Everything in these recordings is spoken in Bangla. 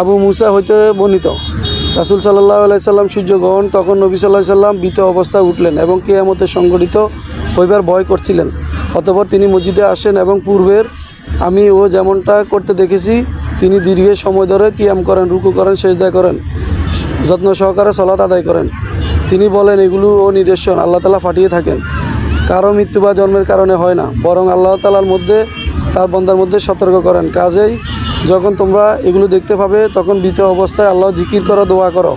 আবু মুসা হইতে বর্ণিত, রাসূল সাল্লাল্লাহু আলাইহি সাল্লাম সূর্যগ্রহণ তখন নবী সাল্লাল্লাহু আলাইহি সাল্লাম ভীত অবস্থায় উঠলেন এবং কিয়ামতে সংঘটিত হইবার ভয় করছিলেন। অতঃপর তিনি মসজিদে আসেন এবং পূর্বের আমি ও যেমনটা করতে দেখেছি তিনি দীর্ঘ সময় ধরে কিয়াম করেন, রুকু করেন, সেজদা করেন, যত্ন সহকারে সালাত আদায় করেন। তিনি বলেন, এগুলো ও নিদর্শন আল্লাহ তাআলা পাঠিয়ে থাকেন, কারো মৃত্যু বা জন্মের কারণে হয় না, বরং আল্লাহ তাআলার মধ্যে তার বান্দার মধ্যে সতর্ক করেন। কাজেই যখন তোমরা এগুলো দেখতে পাবে তখন ভীত অবস্থায় আল্লাহ জিকির করো, দোয়া করো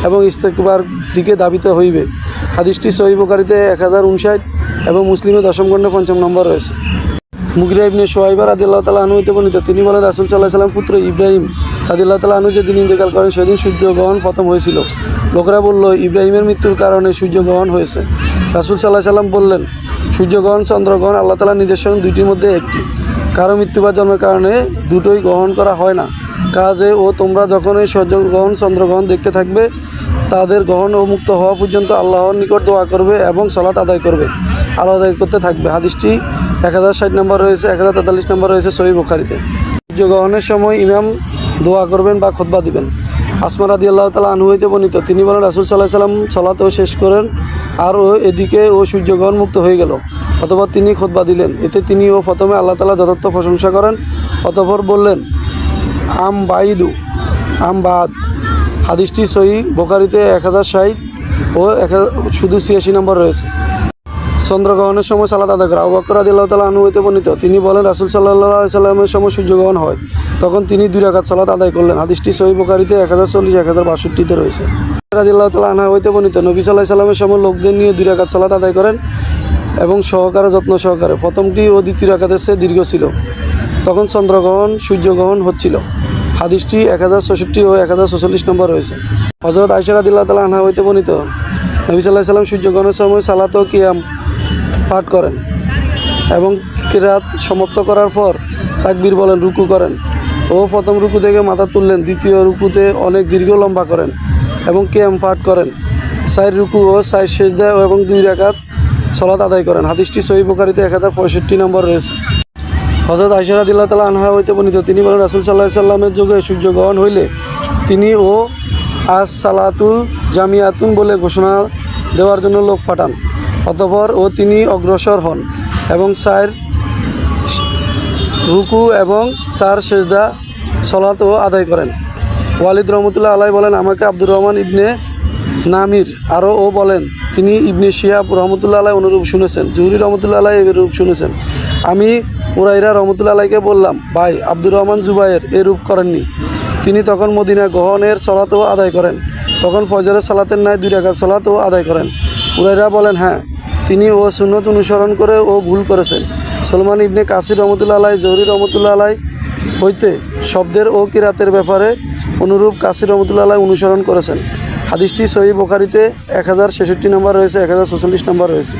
এবং ইস্তেগফার দিকে ধাবিত হইবে। হাদিসটি সহিহ বুখারীতে 1059 এবং মুসলিমে 10ম খণ্ডে 5ম নম্বর রয়েছে। মুগিরা ইবনে শুআইবা রাদিয়াল্লাহু তাআলা আনহু হতে বর্ণিত, তিনি বলেন রাসূল সাল্লাল্লাহু আলাইহি সাল্লাম পুত্র ইব্রাহিম রাদিয়াল্লাহু তাআলা আনহু যেদিন ইন্তেকাল করেন সেদিন সূর্যগ্রহণ প্রথম হয়েছিল। লোকেরা বলল, ইব্রাহিমের মৃত্যুর কারণে সূর্যগ্রহণ হয়েছে। রাসূল সাল্লাল্লাহু আলাইহি সাল্লাম বললেন, সূর্যগ্রহণ চন্দ্রগ্রহণ আল্লাহ তাআলার নিদর্শন দুইটির মধ্যে একটি, কারো মৃত্যু বা জন্মের কারণে দুটোই গ্রহণ করা হয় না। কাজে ও তোমরা যখন এই সূর্যগ্রহণ চন্দ্রগ্রহণ দেখতে থাকবে তাদের গ্রহণ ও মুক্ত হওয়া পর্যন্ত আল্লাহর নিকট দোয়া করবে এবং সালাত আদায় করবে, আদায় করতে থাকবে। হাদিসটি 1060 নম্বর রয়েছে, 1043 নম্বর রয়েছে সহিহ বুখারীতে। সূর্যগ্রহণের সময় ইমাম দোয়া করবেন বা খুতবা দিবেন। আসমা রাদিয়াল্লাহু তাআলা আনহা হইতে বর্ণিত, তিনি বলেন রাসূল সাল্লাল্লাহু আলাইহি সাল্লাম সালাতও শেষ করেন আর ও এদিকে ও সূর্যগ্রহণ মুক্ত হয়ে গেল। অতঃপর তিনি খুতবা দিলেন। এতে তিনি ও প্রথমে আল্লাহ তাআলা যথার্থ প্রশংসা করেন, অতঃপর বললেন আম বাদ। হাদিসটি সহিহ বুখারীতে 1060 ও 86 নম্বর রয়েছে। চন্দ্রগ্রহণের সময় সালাত আদায় করা। আবু বকর রাদিয়াল্লাহু তাআলা আনহু হইতে বর্ণিত, তিনি বলেন রাসূল সাল্লাল্লাহু আলাইহি সাল্লামের সময় সূর্যগ্রহণ হয় তখন তিনি 2 রাকাত সালাত আদায় করলেন। হাদিসটি সহিহ বুখারীতে 1040 1062 রয়েছে। রাদিয়াল্লাহু তাআলা আনহা হইতে বর্ণিত, নবী সাল্লাল্লাহু আলাইহি সাল্লামের সময় লোকদের নিয়ে 2 রাকাত সালাত আদায় করেন এবং সহকারে যত্ন সহকারে। প্রথমটি ও দ্বিতীয় রাকাতের চেয়ে দীর্ঘ ছিল। তখন চন্দ্রগ্রহণ সূর্যগ্রহণ হচ্ছিল। হাদিসটি 1066 ও 1046 নম্বর রয়েছে। হযরত আয়েশা রাদিয়াল্লাহু তাআলা আনহা হইতে বর্ণিত, নবী সাল্লাল্লাহু আলাইহি সাল্লাম সূর্যগ্রহণের সময় সালাত ও কিয়াম পাঠ করেন এবং কিরাত সমাপ্ত করার পর তাকবীর বলেন, রুকু করেন ও প্রথম রুকু থেকে মাথা তুললেন, দ্বিতীয় রুকুতে অনেক দীর্ঘ লম্বা করেন এবং কিয়াম পাঠ করেন, 4 রুকু ও 4 সিজদা এবং 2 রাকাত সালাত আদায় করেন। হাদিসটি সহিহ বুখারীতে 1065 নম্বর রয়েছে। হযরত আয়েশা রাদিয়াল্লাহু তাআলা আনহা হইতে বর্ণিত, তিনি বলেন রাসূল সাল্লাল্লাহু আলাইহি সাল্লামের যুগে সূর্যগ্রহণ হইলে তিনি ও আস সালাতুল জামিয়াতুন বলে ঘোষণা দেওয়ার জন্য লোক পাঠান। অতঃপর তিনি অগ্রসর হন এবং 4 রুকু এবং 4 সিজদা সালাত ও আদায় করেন। ওয়ালিদ রহমতুল্লাহ আলাইহি বলেন, আমাকে আব্দুর রহমান ইবনে নামির আরও বলেন তিনি ইবনে শিহাব রহমতুল্লাহ আলাইহি অনুরূপ শুনেছেন, জুহরি রহমতুল্লাহ আলাইহি এরূপ শুনেছেন। আমি উরাইরা রহমতুল্লাহ আলাইহিকে বললাম, ভাই আব্দুর রহমান জুবায়ের এরূপ করেননি। তিনি তখন মদিনা গ্রহণের সালাত ও আদায় করেন, তখন ফজরের সালাতের ন্যায় 2 রাকাত সালাত ও আদায় করেন। উরাইরা বলেন, হ্যাঁ, তিনি ও সুন্নত অনুসরণ করে ও ভুল করেছেন। সলমান ইবনে কাসির রহমতুল্লাহ আলাইহি জহুরি রহমতুল্লাহ আলাইহি হইতে শব্দের ও কিরাতের ব্যাপারে অনুরূপ কাসির রহমতুল্লাহ আলাইহি অনুসরণ করেছেন। হাদিসটি সহিহ বুখারীতে 1066 নম্বর রয়েছে, 1046 নম্বর রয়েছে।